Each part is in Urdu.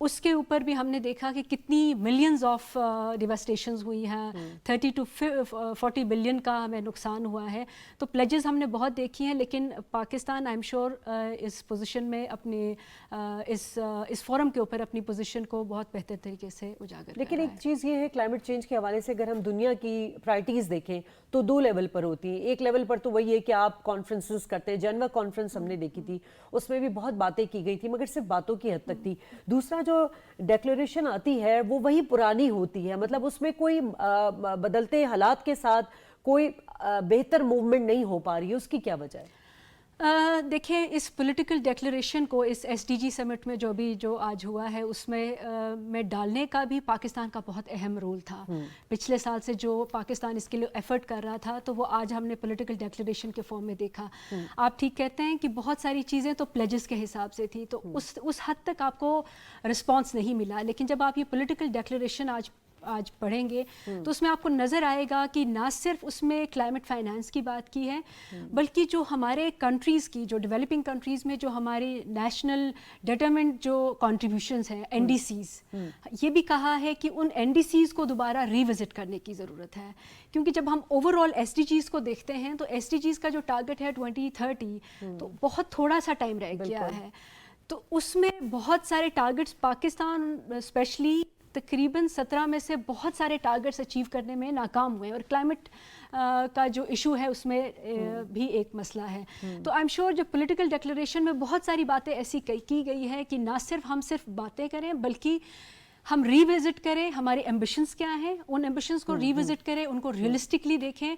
اس کے اوپر بھی ہم نے دیکھا کہ کتنی ملینز آف ڈیواسٹیشنز ہوئی ہیں, 30 to 40 بلین کا ہمیں نقصان ہوا ہے. تو پلیجز ہم نے بہت دیکھی ہیں, لیکن پاکستان آئی ایم شیور اس پوزیشن میں اپنے اس فورم کے اوپر اپنی پوزیشن کو بہت بہتر طریقے سے اجاگر کر لیکن رہا ایک ہے. چیز یہ ہے کلائمیٹ چینج کے حوالے سے اگر ہم دنیا کی پرائرٹیز دیکھیں تو 2 لیول پر ہوتی ہیں. ایک لیول پر تو وہی ہے کہ آپ کانفرنسز کرتے ہیں, جنیوا کانفرنس ہم نے دیکھی تھی, اس میں بھی بہت باتیں کی گئی تھی مگر صرف باتوں کی حد تک تھی. دوسرا جو ڈیکلیریشن آتی ہے وہ وہی پرانی ہوتی ہے, مطلب اس میں کوئی بدلتے حالات کے ساتھ کوئی بہتر موومنٹ نہیں ہو پا رہی ہے. اس کی کیا وجہ ہے؟ دیکھیں, اس پولیٹیکل ڈیکلیریشن کو اس ایس ڈی جی سمٹ میں جو آج ہوا ہے اس میں ڈالنے کا بھی پاکستان کا بہت اہم رول تھا. پچھلے سال سے جو پاکستان اس کے لیے ایفرٹ کر رہا تھا تو وہ آج ہم نے پولیٹیکل ڈیکلیریشن کے فارم میں دیکھا. آپ ٹھیک کہتے ہیں کہ بہت ساری چیزیں تو پلیجز کے حساب سے تھی, تو اس حد تک آپ کو رسپانس نہیں ملا. لیکن جب آپ یہ پولیٹیکل ڈیکلیریشن آج پڑھیں گے تو اس میں آپ کو نظر آئے گا کہ نہ صرف اس میں کلائمیٹ فائنانس کی بات کی ہے, بلکہ جو ہمارے کنٹریز کی, جو ڈیولپنگ کنٹریز میں جو ہماری نیشنل ڈیٹرمنٹ جو کنٹریبیوشنز ہیں, این ڈی سیز, یہ بھی کہا ہے کہ ان این ڈی سیز کو دوبارہ ریوزٹ کرنے کی ضرورت ہے. کیونکہ جب ہم overall S D Gs کو دیکھتے ہیں تو ایس ڈی جیز کا جو ٹارگٹ ہے 2030 تو بہت تھوڑا سا ٹائم رہ گیا ہے. تو اس میں بہت سارے ٹارگٹس پاکستان اسپیشلی تقریباً 17 میں سے بہت سارے ٹارگٹس اچیو کرنے میں ناکام ہوئے, اور کلائمیٹ کا جو ایشو ہے اس میں بھی ایک مسئلہ ہے. تو آئی ایم شیور جو پولیٹیکل ڈیکلیریشن میں بہت ساری باتیں ایسی کی گئی ہے کہ نہ صرف ہم باتیں کریں بلکہ ہم ریوزٹ کریں ہمارے ایمبیشنز کیا ہیں, ان ایمبیشنز کو ریوزٹ کریں, ان کو ریئلسٹکلی دیکھیں,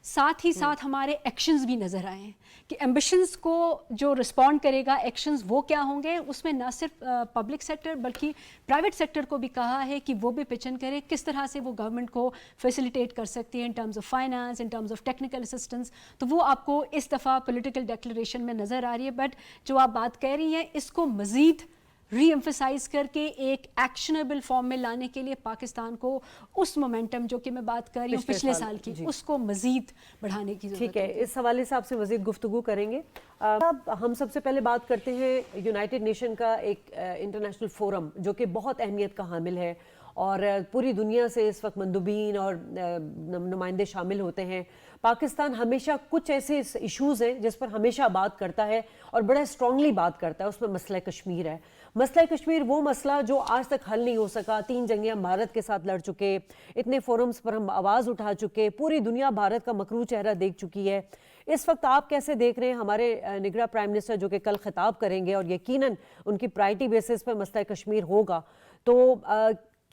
ساتھ ہی ساتھ ہمارے ایکشنز بھی نظر آئیں کہ ایمبیشنز کو جو رسپونڈ کرے گا ایکشنز وہ کیا ہوں گے. اس میں نہ صرف پبلک سیکٹر بلکہ پرائیویٹ سیکٹر کو بھی کہا ہے کہ وہ بھی پچن کرے کس طرح سے وہ گورنمنٹ کو فیسیلیٹیٹ کر سکتی ہے in terms of finance, in terms of technical assistance. تو وہ آپ کو اس دفعہ پولیٹیکل ڈیکلیریشن میں نظر آ رہی ہے. بٹ جو آپ بات کہہ رہی ہیں اس کو مزید ری ایمفسائز کر کے ایک ایکشنیبل فارم میں لانے کے لیے پاکستان کو اس مومنٹم جو کہ میں بات کر رہی ہوں پچھلے سال کی, اس کو مزید بڑھانے کی ضرورت ہے. ٹھیک ہے, اس حوالے سے آپ سے مزید گفتگو کریں گے. اب ہم سب سے پہلے بات کرتے ہیں یونائٹڈ نیشن کا ایک انٹرنیشنل فورم جو کہ بہت اہمیت کا حامل ہے, اور پوری دنیا سے اس وقت مندوبین اور نمائندے شامل ہوتے ہیں. پاکستان ہمیشہ کچھ ایسے ایشوز ہیں جس پر ہمیشہ بات کرتا ہے اور بڑا اسٹرانگلی بات کرتا ہے, اس میں مسئلہ کشمیر ہے. مسئلہ کشمیر وہ مسئلہ جو آج تک حل نہیں ہو سکا. 3 جنگیں ہم بھارت کے ساتھ لڑ چکے, اتنے فورمز پر ہم آواز اٹھا چکے, پوری دنیا بھارت کا مکروہ چہرہ دیکھ چکی ہے. اس وقت آپ کیسے دیکھ رہے ہیں ہمارے نگراں پرائم منسٹر جو کہ کل خطاب کریں گے اور یقیناً ان کی پرائرٹی بیسس پر مسئلہ کشمیر ہوگا, تو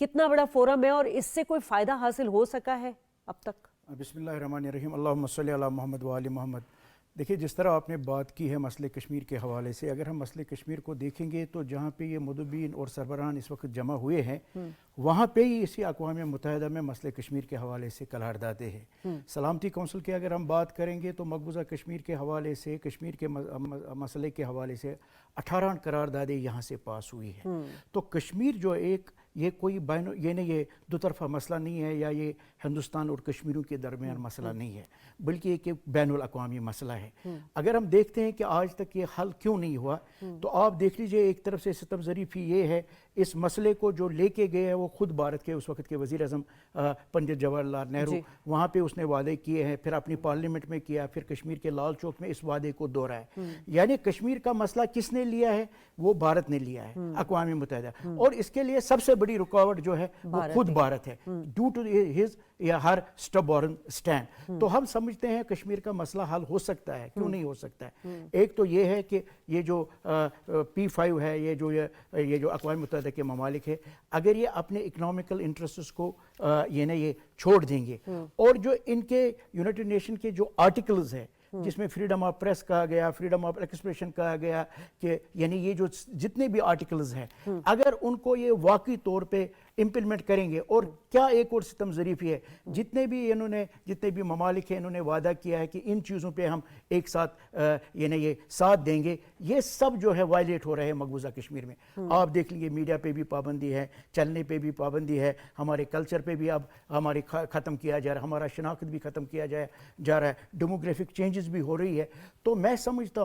کتنا بڑا فورم ہے اور اس سے کوئی فائدہ حاصل ہو سکا ہے اب تک؟ بسم اللہ الرحمن الرحیم, اللہم صلی علی محمد و آل محمد. دیکھیے, جس طرح آپ نے بات کی ہے مسئلہ کشمیر کے حوالے سے, اگر ہم مسئلہ کشمیر کو دیکھیں گے تو جہاں پہ یہ مدبین اور سربراہان اس وقت جمع ہوئے ہیں وہاں پہ ہی اسی اقوام متحدہ میں مسئلہ کشمیر کے حوالے سے قراردادیں ہیں. سلامتی کونسل کی اگر ہم بات کریں گے تو مقبوضہ کشمیر کے حوالے سے, کشمیر کے مسئلے کے حوالے سے 18 قراردادیں یہاں سے پاس ہوئی ہیں. تو کشمیر جو یہ کوئی یہ نہیں, یہ دو طرفہ مسئلہ نہیں ہے یا یہ ہندوستان اور کشمیروں کے درمیان مسئلہ نہیں ہے, بلکہ ایک بین الاقوامی مسئلہ ہے. اگر ہم دیکھتے ہیں کہ آج تک یہ حل کیوں نہیں ہوا, تو آپ دیکھ لیجئے ایک طرف سے ستم ظریفی یہ ہے, اس مسئلے کو جو لے کے گئے ہیں وہ خود بھارت کے اس وقت کے وزیر اعظم پنڈت جواہر لال نہرو, وہاں پہ اس نے وعدے کیے ہیں, پھر اپنی پارلیمنٹ میں کیا, پھر کشمیر کے لال چوک میں اس وعدے کو دہرایا. یعنی کشمیر کا مسئلہ کس نے لیا ہے؟ وہ بھارت نے لیا ہے, اقوام متحدہ, اور اس کے لیے سب سے بڑی رکاوٹ جو ہے وہ خود بھارت ہے, ڈیو ٹو ہز یا ہر اسٹبورن اسٹینڈ. تو ہم سمجھتے ہیں کشمیر کا مسئلہ حل ہو سکتا ہے, کیوں نہیں ہو سکتا ہے. ایک تو یہ ہے کہ یہ جو P5 ہے, یہ جو اقوام متحدہ کے ممالک ہے, اگر یہ اپنے اکنامیکل انٹرسٹس کو یہ چھوڑ دیں گے, اور جو ان کے یونائٹڈ نیشن کے جو آرٹیکلز ہیں جس میں فریڈم آف پریس کہا گیا, فریڈم آف ایکسپریشن کہا گیا, کہ یعنی یہ جو جتنے بھی آرٹیکلز ہیں اگر ان کو یہ واقعی طور پہ امپلیمنٹ کریں گے, اور کیا ایک اور ستم ظریفی ہے, جتنے بھی ممالک ہیں انہوں نے وعدہ کیا ہے کہ ان چیزوں پہ ہم ایک ساتھ یہ ساتھ دیں گے, یہ سب جو ہے وائلیٹ ہو رہے ہیں مقبوضہ کشمیر میں. آپ دیکھ لیجیے, میڈیا پہ بھی پابندی ہے, چلنے پہ بھی پابندی ہے, ہمارے کلچر پہ بھی اب ہمارے ختم کیا جا رہا ہے, ہمارا شناخت بھی ختم کیا جا رہا ہے, ڈیموگرافک چینجز بھی ہو رہی ہے. تو میں سمجھتا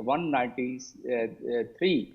193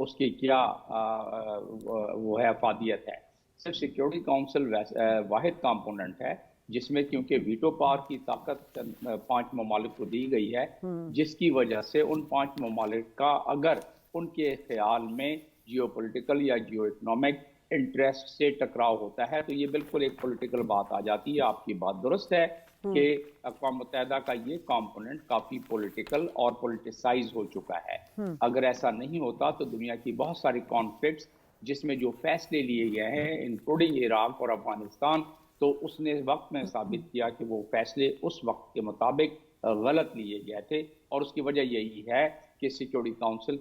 اس کی کیا وہ ہے افادیت ہے. صرف سیکیورٹی کاؤنسل واحد کمپوننٹ ہے جس میں کیونکہ ویٹو پاور کی طاقت 5 ممالک کو دی گئی ہے، جس کی وجہ سے ان 5 ممالک کا اگر ان کے خیال میں جیو پولیٹیکل یا جیو اکنامک انٹرسٹ سے ٹکراؤ ہوتا ہے تو یہ بالکل ایک پولیٹیکل بات آ جاتی ہے. آپ کی بات درست ہے کہ اقوام متحدہ کا یہ کمپوننٹ کافی پولیٹیکل اور پولیٹیسائز ہو چکا ہے. اگر ایسا نہیں ہوتا تو دنیا کی بہت ساری کانفلکٹس جس میں جو فیصلے لیے گئے ہیں انکلوڈنگ عراق اور افغانستان، تو اس نے وقت میں ثابت کیا کہ وہ فیصلے اس وقت کے مطابق غلط لیے گئے تھے. اور اس کی وجہ یہی ہے کہ سیکیورٹی کاؤنسل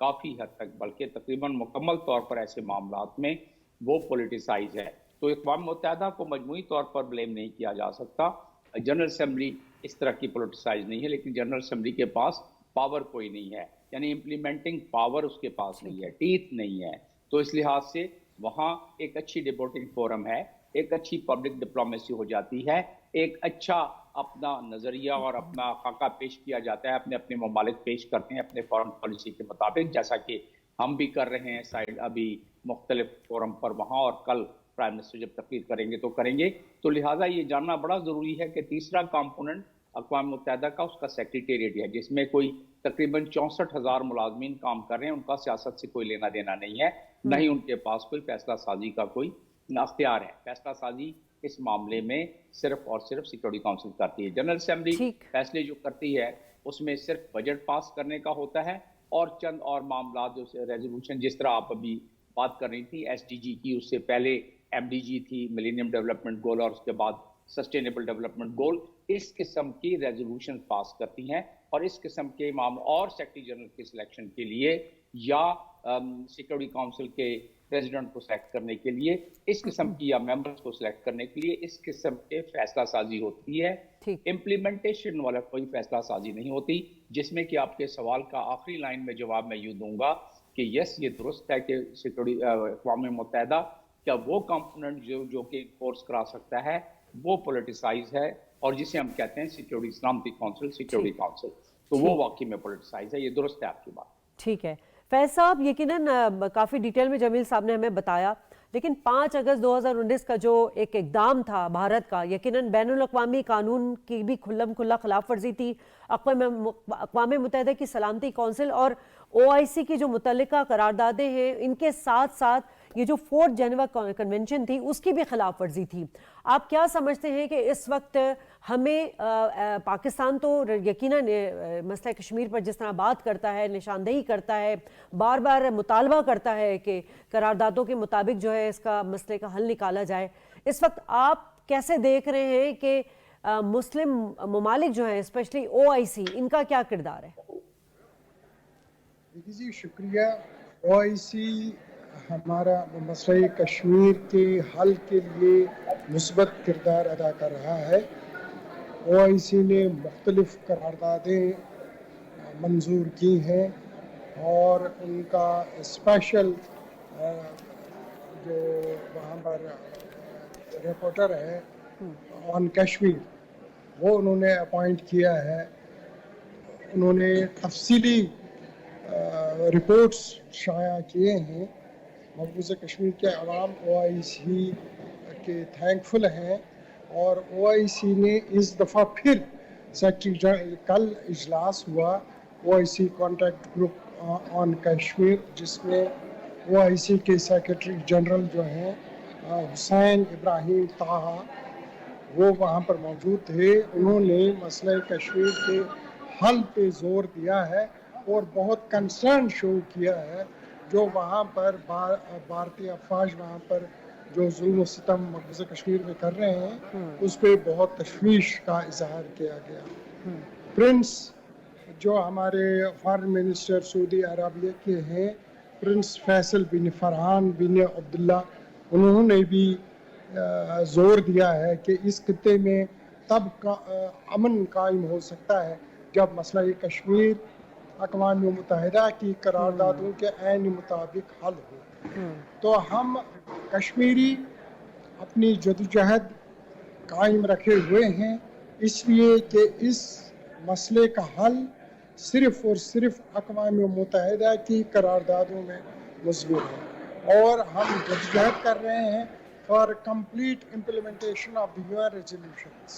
کافی حد تک بلکہ تقریباً مکمل طور پر ایسے معاملات میں وہ پولیٹیسائز ہے. تو اقوام متحدہ کو مجموعی طور پر بلیم نہیں کیا جا سکتا. جنرل اسمبلی اس طرح کی پولیٹیسائز نہیں ہے، لیکن جنرل اسمبلی کے پاس پاور کوئی نہیں ہے، یعنی امپلیمنٹنگ پاور اس کے پاس نہیں ہے، ٹیتھ نہیں ہے. تو اس لحاظ سے وہاں ایک اچھی ڈیبیٹنگ فورم ہے، ایک اچھی پبلک ڈپلومیسی ہو جاتی ہے، ایک اچھا اپنا نظریہ اور اپنا خاکہ پیش کیا جاتا ہے، اپنے ممالک پیش کرتے ہیں اپنے فارن پالیسی کے مطابق، جیسا کہ ہم بھی کر رہے ہیں سائڈ ابھی مختلف فورم پر وہاں، اور کل پرائم منسٹر جب تقریر کریں گے تو کریں گے. تو لہٰذا یہ جاننا بڑا ضروری ہے کہ تیسرا کمپوننٹ اقوام متحدہ کا اس کا سیکریٹریٹ ہے، جس میں کوئی تقریباً 64,000 ملازمین کام کر رہے ہیں. ان کا سیاست سے کوئی لینا دینا نہیں ہے، نہ ہی ان کے پاس کوئی فیصلہ سازی کا کوئی اختیار ہے. فیصلہ سازی اس معاملے میں صرف اور صرف سیکیورٹی کاؤنسل کرتی ہے. جنرل اسمبلی فیصلے جو کرتی ہے اس میں صرف بجٹ پاس کرنے کا ہوتا ہے اور چند اور معاملات جو ریزولوشن، جس طرح آپ ابھی بات کر رہی تھی ایس ڈی جی کی، اس سے پہلے ایم ڈی جی تھی ملینیم ڈیولپمنٹ گول، اور اس کے بعد سسٹینیبل ڈیولپمنٹ گول، اس قسم کی ریزولوشن پاس کرتی ہیں. اور اس قسم کے اور سیکرٹری جنرل کی سلیکشن کے لیے یا سیکیورٹی کاؤنسل کے پریزیڈنٹ کو سلیکٹ کرنے کے لیے اس قسم کی، یا ممبرز کو سلیکٹ کرنے کے لیے اس قسم کے فیصلہ سازی ہوتی ہے. امپلیمنٹیشن والا کوئی فیصلہ سازی نہیں ہوتی. جس میں کہ آپ کے سوال کا آخری لائن میں جواب میں یوں دوں گا کہ یس، یہ درست ہے کہ سیکیورٹی اقوام متحدہ کیا وہ کمپوننٹ جو کہ انفورس کرا سکتا ہے وہ پولیٹیسائز ہے، اور جسے ہم کہتے ہیں سیکیورٹی سلامتی کونسل، سیکیورٹی کونسل، تو وہ واقعی میں پولیٹیسائز ہے. یہ درست ہے آپ کی بات. ٹھیک ہے فیض صاحب، یقیناً کافی ڈیٹیل میں جمیل صاحب نے ہمیں بتایا، لیکن 5 اگست 2019 کا جو ایک اقدام تھا بھارت کا، یقیناً بین الاقوامی قانون کی بھی کھلم کھلا خلاف ورزی تھی. اقوام متحدہ کی سلامتی کونسل اور OIC کی جو متعلقہ قراردادیں ہیں، ان کے ساتھ ساتھ یہ جو 4 جنیوا کنونشن تھی اس کی بھی خلاف ورزی تھی. آپ کیا سمجھتے ہیں کہ اس وقت ہمیں پاکستان تو یقیناً مسئلہ کشمیر پر جس طرح بات کرتا ہے، نشاندہی کرتا ہے، بار بار مطالبہ کرتا ہے کہ قراردادوں کے مطابق جو ہے اس کا مسئلے کا حل نکالا جائے، اس وقت آپ کیسے دیکھ رہے ہیں کہ مسلم ممالک جو ہیں اسپیشلی OIC، ان کا کیا کردار ہے؟ جی شکریہ. OIC ہمارا مسئلہ کشمیر کے حل کے لیے مثبت کردار ادا کر رہا ہے. OIC نے مختلف قراردادیں منظور کی ہیں اور ان کا اسپیشل جو وہاں پر رپورٹر ہے آن کشمیر، وہ انہوں نے اپوائنٹ کیا ہے. انہوں نے تفصیلی رپورٹس شائع کیے ہیں. مقبوضہ کشمیر کے عوام OIC کے تھینکفل ہیں، اور OIC نے اس دفعہ پھر سیکرٹری کل اجلاس ہوا OIC contact group on Kashmir, جس میں OIC کے سیکرٹری جنرل جو ہیں حسین ابراہیم طاہا، وہ وہاں پر موجود تھے. انہوں نے مسئلہ کشمیر کے حل پہ زور دیا ہے اور بہت کنسرن شو کیا ہے. جو وہاں پر بھارتی افواج وہاں پر جو ظلم و ستم مقبوضہ کشمیر میں کر رہے ہیں، اس پہ بہت تشویش کا اظہار کیا گیا. پرنس جو ہمارے فارن منسٹر سعودی عربیہ کے ہیں، پرنس فیصل بن فرحان بن عبداللہ، انہوں نے بھی زور دیا ہے کہ اس خطے میں تب امن قائم ہو سکتا ہے جب مسئلہ کشمیر اقوام متحدہ کی قراردادوں کے عین مطابق حل ہو. تو ہم کشمیری اپنی جدوجہد قائم رکھے ہوئے ہیں، اس لیے کہ اس مسئلے کا حل صرف اور صرف اقوام متحدہ کی قراردادوں میں مضبوط ہے، اور ہم جدوجہد کر رہے ہیں for complete implementation of the UN resolutions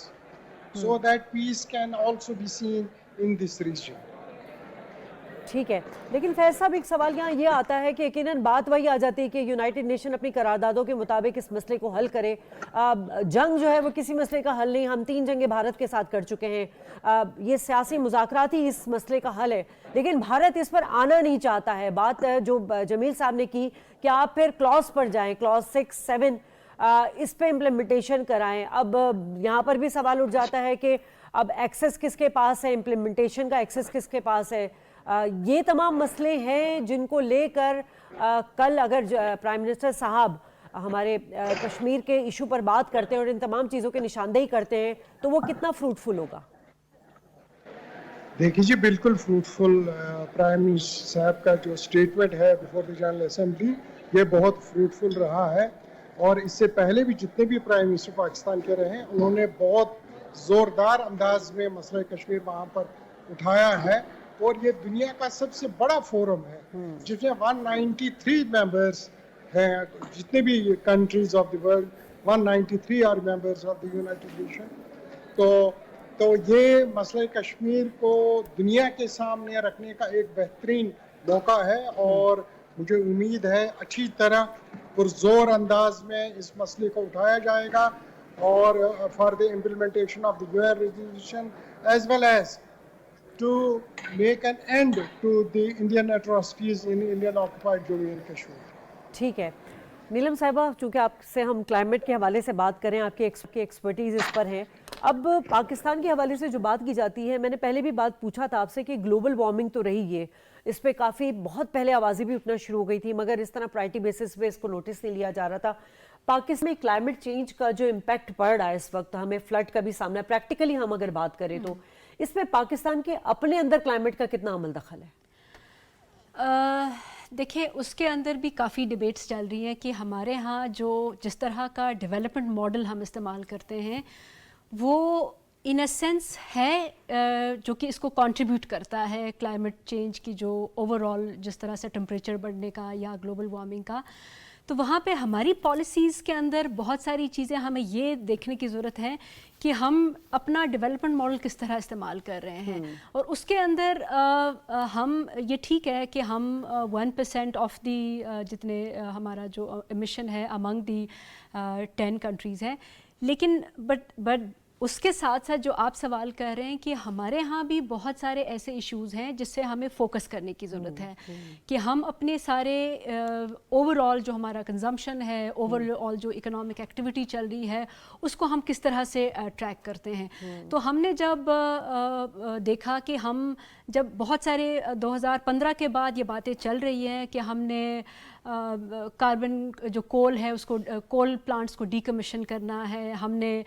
so that peace can also be seen in this region. ٹھیک ہے، لیکن فیض صاحب ایک سوال یہاں یہ آتا ہے کہ یقیناً بات وہی آ جاتی ہے کہ یونائٹڈ نیشن اپنی قراردادوں کے مطابق اس مسئلے کو حل کرے. جنگ جو ہے وہ کسی مسئلے کا حل نہیں، ہم 3 جنگیں بھارت کے ساتھ کر چکے ہیں، یہ سیاسی مذاکرات ہی اس مسئلے کا حل ہے، لیکن بھارت اس پر آنا نہیں چاہتا ہے. بات جو جمیل صاحب نے کی کہ آپ پھر کلاس پر جائیں، کلاس 6, 7 اس پہ امپلیمنٹیشن کرائیں. اب یہاں پر بھی سوال اٹھ جاتا ہے کہ اب ایکسس کس کے پاس ہے، امپلیمنٹیشن کا ایکسس کس کے پاس ہے. یہ تمام مسئلے ہیں جن کو لے کر کل اگر پرائم منسٹر صاحب ہمارے کشمیر کے ایشو پر بات کرتے ہیں اور ان تمام چیزوں کی نشاندہی کرتے ہیں تو وہ کتنا فروٹفل ہوگا؟ دیکھیے جی بالکل فروٹفل. پرائم منسٹر صاحب کا جو سٹیٹمنٹ ہے بیفور دی جنرل اسمبلی یہ بہت فروٹفل رہا ہے، اور اس سے پہلے بھی جتنے بھی پرائم منسٹر پاکستان کے رہے ہیں انہوں نے بہت زوردار انداز میں مسئلہ کشمیر وہاں پر اٹھایا ہے. اور یہ دنیا کا سب سے بڑا فورم ہے جس میں 193 ممبرز ہیں، جتنے بھی countries of the world 193 are members of the United Nation. تو یہ مسئلہ کشمیر کو دنیا کے سامنے رکھنے کا ایک بہترین موقع ہے، اور مجھے امید ہے اچھی طرح پرزور انداز میں اس مسئلے کو اٹھایا جائے گا، اور for the implementation of the UN resolution as well as to make an end to the Indian atrocities in Indian occupied Jammu and Kashmir. ٹھیک ہے نیلم صاحبہ، چونکہ آپ سے ہم کلائمیٹ کے حوالے سے بات کریں، آپ کی ایکسپرٹیز اس پر ہے. اب پاکستان کے حوالے سے جو بات کی جاتی ہے، میں نے پہلے بھی بات پوچھا تھا آپ سے کہ گلوبل وارمنگ تو رہی ہے، اس پہ کافی بہت پہلے آوازیں بھی اٹھنا شروع ہو گئی تھی، مگر اس طرح پرائرٹی بیسس پہ اس کو نوٹس نہیں لیا جا رہا تھا. پاکستان میں کلائمیٹ چینج کا جو امپیکٹ پڑ رہا ہے اس وقت، ہمیں فلڈ کا بھی سامنا ہے، پریکٹیکلی ہم اگر بات کریں تو اس میں پاکستان کے اپنے اندر کلائمیٹ کا کتنا عمل دخل ہے؟ دیکھیں اس کے اندر بھی کافی ڈیبیٹس چل رہی ہیں کہ ہمارے ہاں جس طرح کا ڈیولپمنٹ ماڈل ہم استعمال کرتے ہیں وہ ان اے سینس ہے جو کہ اس کو کنٹریبیوٹ کرتا ہے کلائمیٹ چینج کی جو اوور آل جس طرح سے ٹمپریچر بڑھنے کا یا گلوبل وارمنگ کا. تو وہاں پہ ہماری پالیسیز کے اندر بہت ساری چیزیں ہمیں یہ دیکھنے کی ضرورت ہے کہ ہم اپنا ڈیولپمنٹ ماڈل کس طرح استعمال کر رہے ہیں، اور اس کے اندر ہم یہ ٹھیک ہے کہ ہم 1% آف دی جتنے ہمارا جو ایمیشن ہے امنگ دی 10 کنٹریز ہے، لیکن بٹ اس کے ساتھ ساتھ جو آپ سوال کر رہے ہیں کہ ہمارے ہاں بھی بہت سارے ایسے ایشوز ہیں جس سے ہمیں فوکس کرنے کی ضرورت ہے کہ ہم اپنے سارے اوور آل جو ہمارا کنزمپشن ہے، اوور آل جو اکنامک ایکٹیویٹی چل رہی ہے اس کو ہم کس طرح سے ٹریک کرتے ہیں. تو ہم نے جب دیکھا کہ ہم جب بہت سارے 2015 کے بعد یہ باتیں چل رہی ہیں کہ ہم نے کاربن جو کول ہے اس کو کول پلانٹس کو ڈیکمیشن کرنا ہے، ہم نے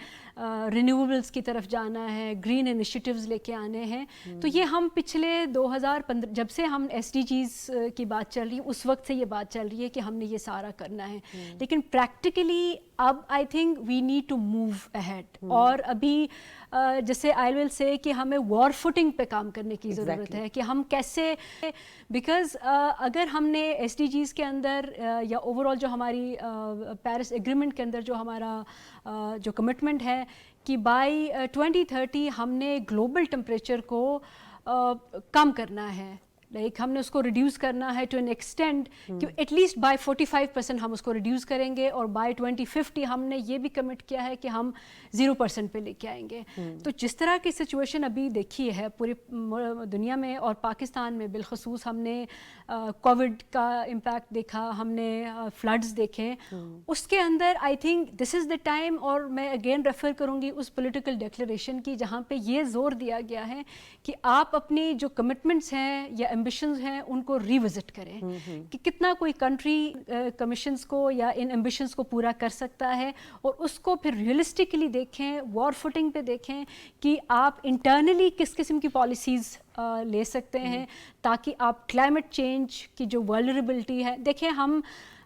رینیویبلس کی طرف جانا ہے، گرین انیشیٹیوز لے کے آنے ہیں. تو یہ ہم پچھلے 2015 جب سے ہم SDGs کی بات چل رہی ہے اس وقت سے یہ بات چل رہی ہے کہ ہم نے یہ سارا کرنا ہے، لیکن پریکٹیکلی اب I think we need to move ahead. اور ابھی جیسے آئی ول سے کہ ہمیں وار فوٹنگ پہ کام کرنے کی ضرورت ہے کہ ہم کیسے، بیکاز اگر ہم نے SDGs کے اندر یا اوور آل جو ہماری پیرس ایگریمنٹ کے اندر جو ہمارا جو کمٹمنٹ ہے کہ بائی 2030 ہم نے گلوبل ٹمپریچر کو کم کرنا ہے، لائک ہم نے اس کو ریڈیوس کرنا ہے ٹو این ایکسٹینٹ کہ ایٹ لیسٹ بائی 45% ہم اس کو ریڈیوس کریں گے، اور بائی 2050 ہم نے یہ بھی کمٹ کیا ہے کہ ہم 0% پہ لے کے آئیں گے. تو جس طرح کی سچویشن ابھی دیکھی ہے پوری دنیا میں اور پاکستان میں بالخصوص، ہم نے کووڈ کا امپیکٹ دیکھا، ہم نے فلڈز دیکھے، اس کے اندر I think this is the time, اور میں اگین ریفر کروں گی اس پولیٹیکل ڈیکلیریشن کی جہاں پہ یہ زور دیا گیا ہے کہ آپ اپنی جو کمٹمنٹس ہیں یا ایمبیشنز ہیں ان کو ریوزٹ کریں کہ کتنا کوئی کنٹری کمیشنز کو یا ان ایمبیشنز کو پورا کر سکتا ہے، اور اس کو پھر ریئلسٹکلی دیکھیں، وار فوٹنگ پہ دیکھیں کہ آپ انٹرنلی کس قسم کی پالیسیز لے سکتے ہیں تاکہ آپ کلائمیٹ چینج کی جو ولنریبلٹی ہے. دیکھیں ہم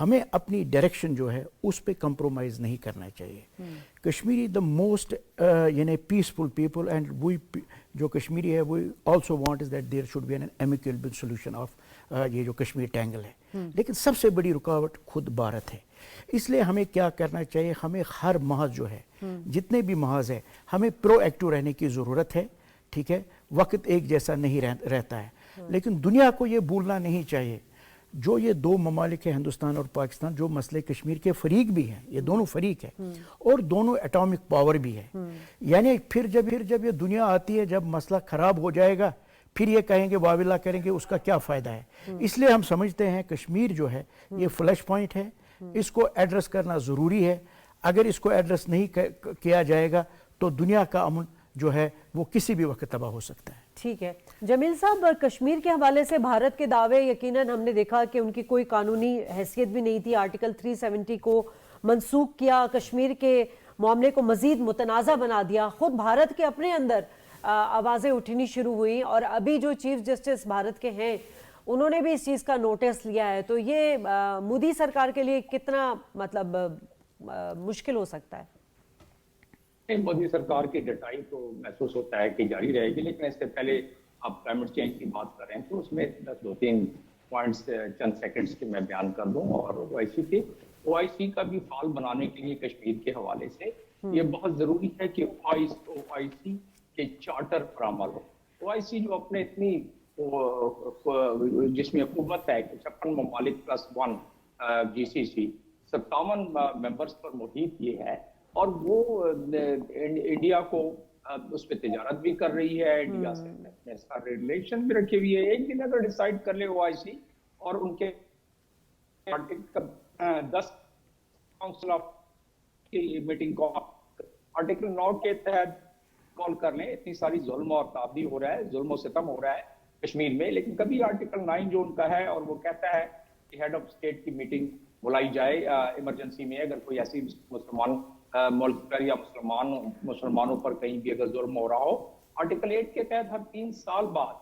ہمیں اپنی ڈائریکشن جو ہے اس پہ کمپرومائز نہیں کرنا چاہیے. کشمیری دا موسٹ یعنی پیسفل پیپل اینڈ وی جو کشمیری ہے we also want is that there should be an amicable solution of یہ جو کشمیر ٹینگل ہے. لیکن سب سے بڑی رکاوٹ خود بھارت ہے. اس لیے ہمیں کیا کرنا چاہیے, ہمیں ہر محاذ جو ہے جتنے بھی محاذ ہے ہمیں پرو ایکٹیو رہنے کی ضرورت ہے. ٹھیک ہے, وقت ایک جیسا نہیں رہتا ہے, لیکن دنیا کو یہ بھولنا نہیں چاہیے جو یہ دو ممالک ہیں ہندوستان اور پاکستان جو مسئلے کشمیر کے فریق بھی ہیں, یہ دونوں فریق ہیں اور دونوں ایٹامک پاور بھی ہے. یعنی پھر جب یہ دنیا آتی ہے, جب مسئلہ خراب ہو جائے گا پھر یہ کہیں گے واویلا کریں گے, اس کا کیا فائدہ ہے. اس لیے ہم سمجھتے ہیں کشمیر جو ہے یہ فلیش پوائنٹ ہے, اس کو ایڈریس کرنا ضروری ہے. اگر اس کو ایڈریس نہیں کیا جائے گا تو دنیا کا امن جو ہے وہ کسی بھی وقت تباہ ہو سکتا ہے. ٹھیک ہے جمیل صاحب, کشمیر کے حوالے سے بھارت کے دعوے یقیناً ہم نے دیکھا کہ ان کی کوئی قانونی حیثیت بھی نہیں تھی. آرٹیکل 370 کو منسوخ کیا, کشمیر کے معاملے کو مزید متنازع بنا دیا. خود بھارت کے اپنے اندر آوازیں اٹھنی شروع ہوئیں اور ابھی جو چیف جسٹس بھارت کے ہیں انہوں نے بھی اس چیز کا نوٹس لیا ہے. تو یہ مودی سرکار کے لیے کتنا مطلب مشکل ہو سکتا ہے؟ مودی سرکار کی ڈٹائی تو محسوس ہوتا ہے کہ جاری رہے گی, لیکن اس سے پہلے آپ کلائمیٹ چینج کی بات کر رہے ہیں تو اس میں 2-3 پوائنٹس چند سیکنڈس کے میں بیان کر دوں. اور او آئی سی کا بھی فعال بنانے کے لیے کشمیر کے حوالے سے یہ بہت ضروری ہے کہ او آئی سی کے چارٹر پر عمل ہو. او آئی سی جو اپنے اتنی جس میں قوت ہے 56 ممالک +1 جی سی سی 57 ممبرس پر محیط یہ ہے, اور وہ انڈیا کو اس پہ تجارت بھی کر رہی ہے, انڈیا سے ریلیشن بھی رکھی ہوئی ہے. ایک دن اگر ڈیسائیڈ کر لے او آئی سی اور ان کے 10 کاؤنسل آف کی میٹنگ کو آرٹیکل 9 کے تحت کال کر لیں, اتنی ساری ظلم اور تعدی ہو رہا ہے, ظلم و ستم ہو رہا ہے کشمیر میں, لیکن کبھی آرٹیکل 9 جو ان کا ہے اور وہ کہتا ہے کہ ہیڈ آف اسٹیٹ کی میٹنگ بلائی جائے ایمرجنسی میں اگر کوئی ایسی مسلمان ملک پر یا مسلمانوں پر کہیں بھی اگر ظلم ہو رہا ہو. آرٹیکل 8 کے تحت ہر 3 سال بعد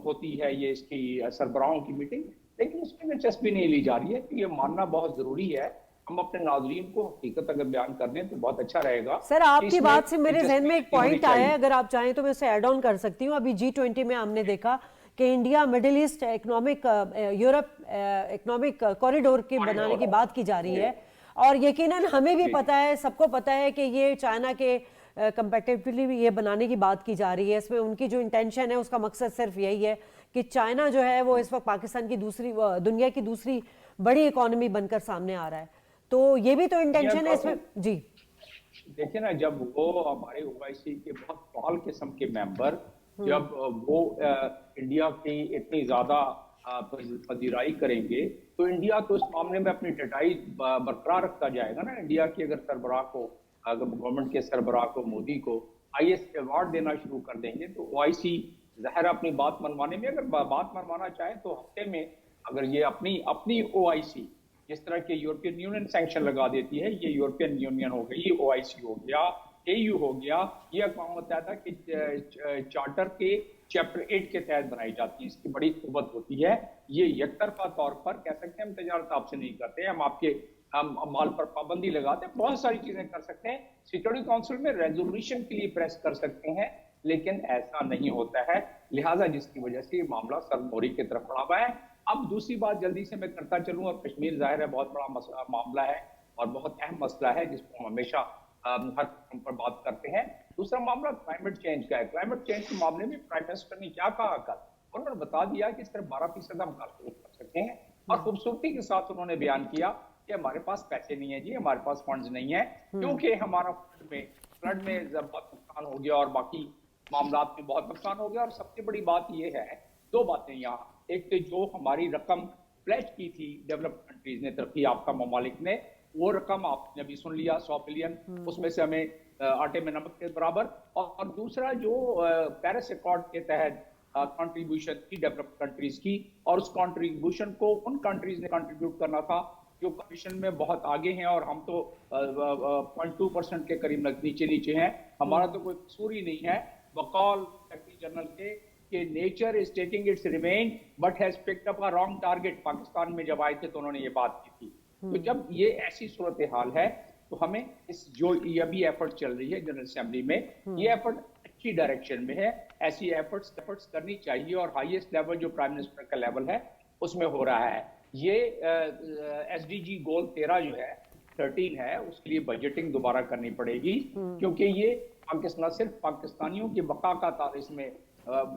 ہوتی ہے یہ اس کی سربراہوں کی میٹنگ, لیکن اس میں دلچسپی نہیں لی جا رہی ہے. کہ یہ ماننا بہت ضروری ہے. ہم اپنے ناظرین کو حقیقت اگر بیان کر دیں تو بہت اچھا رہے گا. سر آپ کی بات سے میرے ذہن میں ایک پوائنٹ آیا ہے, اگر آپ چاہیں تو میں اسے ایڈ آن کر سکتی ہوں. ابھی G20 میں ہم نے دیکھا کہ India Middle East economic Europe economic corridor کے بنانے کی بات کی جا رہی ہے, اور یقیناً ہمیں بھی پتا ہے, سب کو پتا ہے کہ یہ چائنا کے کمپیٹیبلی بھی یہ بنانے کی بات کی جا رہی ہے. اس میں ان کی جو انٹینشن ہے اس کا مقصد صرف یہی ہے کہ چائنا جو ہے وہ اس وقت پاکستان کی دنیا کی دوسری بڑی اکانومی بن کر سامنے آ رہا ہے. تو یہ بھی تو انٹینشن ہے اس میں. جی دیکھیں نا, جب وہ ہمارے او آئی سی کے بہت فعال قسم کے ممبر جب وہ انڈیا کی اتنی زیادہ پذیرائی کریں گے تو انڈیا تو اس معاملے میں اپنی ڈٹائی برقرار رکھتا جائے گا نا. انڈیا کی اگر سربراہ کو, اگر گورنمنٹ کے سربراہ کو, مودی کو IS ایوارڈ دینا شروع کر دیں گے تو او آئی سی ظاہر اپنی بات منوانے میں, اگر بات منوانا چاہے تو ہفتے میں اگر یہ اپنی او آئی سی جس طرح کے یورپین یونین سینکشن لگا دیتی ہے, یہ یورپین یونین ہو گئی, او آئی سی ہو گیا, AU ہو گیا, یہ اقوام متحدہ کے چارٹر کے چیپٹر 8 کے تحت بنائی جاتی ہے. اس کی بڑی قوت ہوتی ہے. یہ یک طرفہ طور پر کہہ سکتے ہیں ہم تجارت آپ سے نہیں کرتے, ہم آپ کے مال پر پابندی لگاتے ہیں, بہت ساری چیزیں کر سکتے ہیں. سیکورٹی کونسل میں ریزولوشن کے لیے پریس کر سکتے ہیں, لیکن ایسا نہیں ہوتا ہے. لہٰذا جس کی وجہ سے یہ معاملہ سرموری کی طرف بڑھا ہوا ہے. اب دوسری بات جلدی سے میں کرتا چلوں, اور کشمیر ظاہر ہے بہت بڑا معاملہ ہے اور بہت اہم مسئلہ ہے جس کو ہم ہمیشہ ہر قسم پر بات کرتے ہیں. دوسرا معاملہ کلائمیٹ چینج کا ہے. کلائمیٹ چینج کے معاملے میں پرائم منسٹر نے کیا کہا کل, انہوں نے بتا دیا کہ صرف 12% ہم کر سکتے ہیں, اور خوبصورتی کے ساتھ انہوں نے بیان کیا کہ ہمارے پاس پیسے نہیں ہیں جی, ہمارے پاس فنڈز نہیں ہیں, کیونکہ ہمارا فلڈ میں بہت نقصان ہو گیا اور باقی معاملات میں بہت نقصان ہو گیا. اور سب سے بڑی بات یہ ہے, 2 باتیں یہاں, ایک تو جو ہماری رقم پلیج کی تھی ڈیولپڈ کنٹریز نے, ترقی یافتہ ممالک نے, وہ رقم آپ نے ابھی سن لیا 100 بلین, اس میں سے ہمیں آٹے میں نمک کے برابر. اور دوسرا جو پیرس ایکارڈ کے تحت کنٹریبیوشن تھی ڈیولپڈ کنٹریز کی, اور اس کنٹریبیوشن کو ان کنٹریز نے کنٹریبیوٹ کرنا تھا جو کمیشن میں بہت آگے ہیں, اور ہم تو 0.2% کے قریب نیچے ہیں. ہمارا تو کوئی قصور ہی نہیں ہے. بقول سیکرٹری جنرل کے کہ nature is taking its remain but has picked up a wrong target. Pakistan میں جب آئے تھے تو انہوں نے یہ بات کی تھی. تو جب یہ ایسی صورتحال ہے تو ہمیں اس جو یہ ابھی ایفرٹ چل رہی ہے جنرل اسمبلی میں, یہ ایفرٹ اچھی ڈائریکشن میں ہے. ایسی ایفرٹس کرنی چاہیے اور ہائیسٹ لیول جو پرائم منسٹر کا لیول ہے اس میں ہو رہا ہے. یہ ایس ڈی جی گول 13 جو ہے 13 ہے, اس کے لیے بجٹنگ دوبارہ کرنی پڑے گی, کیونکہ یہ نہ صرف پاکستانیوں کی بقا کا اس میں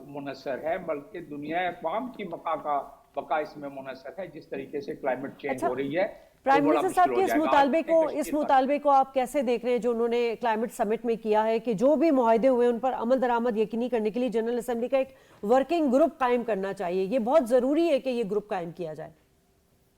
منحصر ہے بلکہ دنیا اقوام کی بقا اس میں منحصر ہے. جس طریقے سے کلائمیٹ چینج ہو رہی ہے, پرائم منسٹر صاحب کے اس مطالبے کو آپ کیسے دیکھ رہے ہیں جو انہوں نے کلائمیٹ سمٹ میں کیا ہے کہ جو بھی معاہدے ہوئے ان پر عمل درآمد یقینی کرنے کے لیے جنرل اسمبلی کا ایک ورکنگ گروپ قائم کرنا چاہیے؟ یہ بہت ضروری ہے کہ یہ گروپ قائم کیا جائے.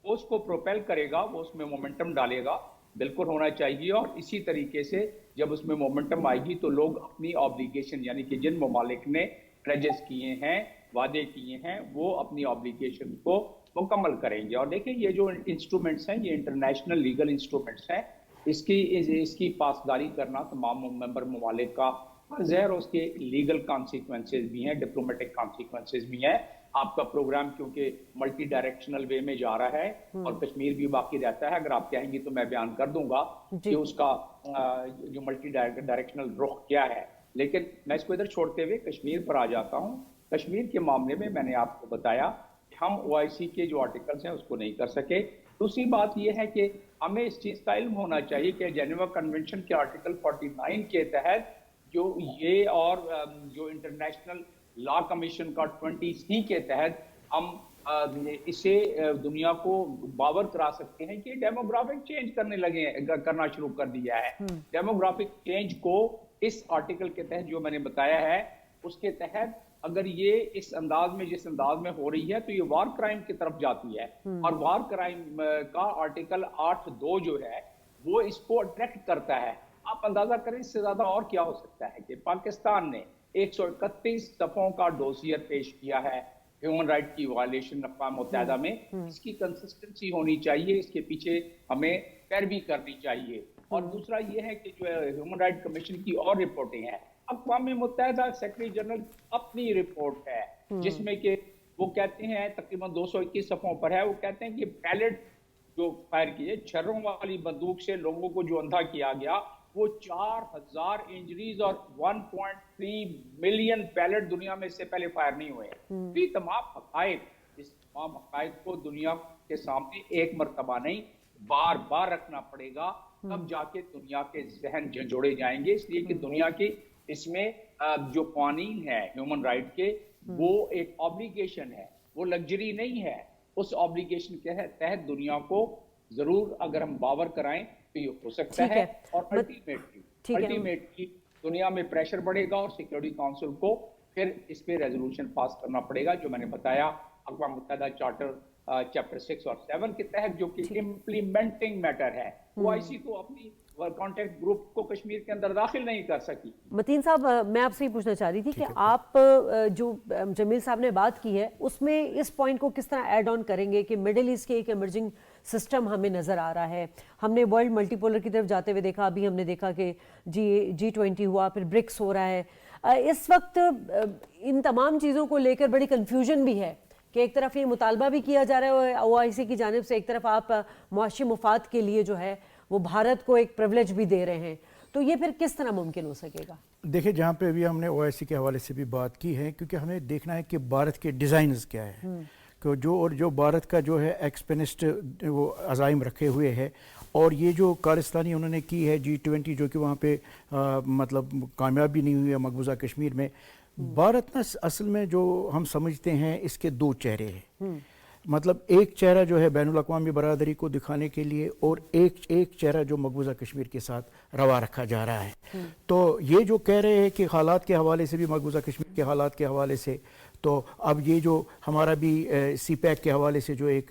وہ اس کو پروپیل کرے گا, وہ اس میں مومنٹم ڈالے گا, بالکل ہونا چاہیے. اور اسی طریقے سے جب اس میں مومنٹم آئے گی تو لوگ اپنی آبلیگیشن یعنی کہ جن ممالک نے پلیجز کیے ہیں, وعدے کیے ہیں, وہ اپنی آبلیگیشن کو مکمل کریں گے. اور دیکھیں یہ جو انسٹرومنٹس ہیں یہ انٹرنیشنل لیگل انسٹرومنٹس ہیں, اس کی پاسداری کرنا تمام ممبر ممالک کا فرض ہے, اور اس کے لیگل کانسیکوینسز بھی ہیں, ڈپلومیٹک کانسیکوینسز بھی ہیں. آپ کا پروگرام کیونکہ ملٹی ڈائریکشنل وے میں جا رہا ہے اور کشمیر بھی باقی رہتا ہے, اگر آپ کہیں گی تو میں بیان کر دوں گا کہ اس کا جو ملٹی ڈائریکشنل رخ کیا ہے. لیکن میں اس کو ادھر چھوڑتے ہوئے کشمیر پر آ جاتا ہوں. کشمیر کے معاملے میں میں نے آپ کو بتایا کہ ہم او آئی سی کے جو آرٹیکلز ہیں اس کو نہیں کر سکے. دوسری بات یہ ہے کہ ہمیں اس چیز کا علم ہونا چاہیے کہ جنیوا کنونشن کے آرٹیکل 49 کے تحت جو یہ اور جو انٹرنیشنل لا کمیشن کا 20C کے تحت ہم اسے دنیا کو باور کرا سکتے ہیں کہ ڈیموگرافک چینج کرنا شروع کر دیا ہے. ڈیموگرافک چینج کو اس آرٹیکل کے تحت جو میں نے بتایا ہے اس کے تحت اگر یہ اس انداز میں جس انداز میں ہو رہی ہے تو یہ وار کرائم کی طرف جاتی ہے. اور وار کرائم کا آرٹیکل 8(2) جو ہے وہ اس کو اٹریکٹ کرتا ہے. آپ اندازہ کریں اس سے زیادہ اور کیا ہو سکتا ہے کہ پاکستان نے 131 صفحوں کا ڈوسیئر پیش کیا ہے ہیومن رائٹ کی وائلیشن اقوام متحدہ میں. اس کی کنسسٹنسی ہونی چاہیے, اس کے پیچھے ہمیں پیروی کرنی چاہیے. اور دوسرا یہ ہے کہ جو ہیومن رائٹ کمیشن کی اور رپورٹیں ہیں, اقوام متحدہ سیکرٹری جنرل اپنی رپورٹ ہے جس میں کہ وہ کہتے ہیں تقریباً 221 صفحوں پر ہے, وہ کہتے ہیں کہ پیلٹ جو فائر کیے چھروں والی بندوق سے لوگوں کو جو اندھا کیا گیا وہ 4000 انجریز اور 1.3 ملین پیلٹ دنیا میں اس سے پہلے فائر نہیں ہوئے. یہ تمام حقائق, اس تمام حقائق کو دنیا کے سامنے ایک مرتبہ نہیں بار بار رکھنا پڑے گا, تب جا کے دنیا کے ذہن جھنجھوڑے جائیں گے. اس لیے کہ دنیا کی اس میں جو قوانین ہے ہیومن رائٹ کے وہ ایک آبلیگیشن ہے, وہ لگژری نہیں ہے. اس آبلیگیشن کے تحت دنیا کو ضرور اگر ہم باور کرائیں تو یہ ہو سکتا ہے. اور الٹیمیٹلی دنیا میں پریشر بڑھے گا اور سیکیورٹی کونسل کو پھر اس پہ ریزولوشن پاس کرنا پڑے گا جو میں نے بتایا اقوام متحدہ چارٹر چیپٹر 6 اور 7 کے تحت جو کہ امپلیمنٹنگ میٹر ہے. او آئی سی تو اپنی کانٹیکٹ گروپ کو کشمیر کے اندر داخل نہیں کر سکی. متین صاحب میں آپ سے یہ پوچھنا چاہ رہی تھی کہ آپ جو جمیل صاحب نے بات کی ہے اس میں اس پوائنٹ کو کس طرح ایڈ آن کریں گے کہ مڈل ایسٹ کے ایک ایمرجنگ سسٹم ہمیں نظر آ رہا ہے. ہم نے ورلڈ ملٹی پولر کی طرف جاتے ہوئے دیکھا, ابھی ہم نے دیکھا کہ G20 ہوا, پھر برکس ہو رہا ہے. اس وقت ان تمام چیزوں کو لے کر بڑی کنفیوژن بھی ہے کہ ایک طرف یہ مطالبہ بھی کیا جا رہا ہے او آئی سی کی جانب سے, ایک طرف آپ معاشی مفاد کے لیے جو ہے وہ بھارت کو ایک پریولیج بھی دے رہے ہیں. تو یہ پھر کس طرح ممکن ہو سکے گا؟ دیکھیں جہاں پہ ابھی ہم نے او آئی سی کے حوالے سے بھی بات کی ہے, کیونکہ ہمیں دیکھنا ہے کہ بھارت کے ڈیزائنز کیا ہے, کہ جو بھارت کا جو ہے ایکسپینسٹ وہ عزائم رکھے ہوئے ہے. اور یہ جو کارستانی انہوں نے کی ہے G20 جو کہ وہاں پہ مطلب کامیابی نہیں ہوئی ہے مقبوضہ کشمیر میں. بھارت نا اصل میں جو ہم سمجھتے ہیں اس کے دو چہرے ہیں. مطلب ایک چہرہ جو ہے بین الاقوامی برادری کو دکھانے کے لیے, اور ایک چہرہ جو مقبوضہ کشمیر کے ساتھ روا رکھا جا رہا ہے. تو یہ جو کہہ رہے ہیں کہ حالات کے حوالے سے بھی مقبوضہ کشمیر کے حالات کے حوالے سے, تو اب یہ جو ہمارا بھی سی پیک کے حوالے سے جو ایک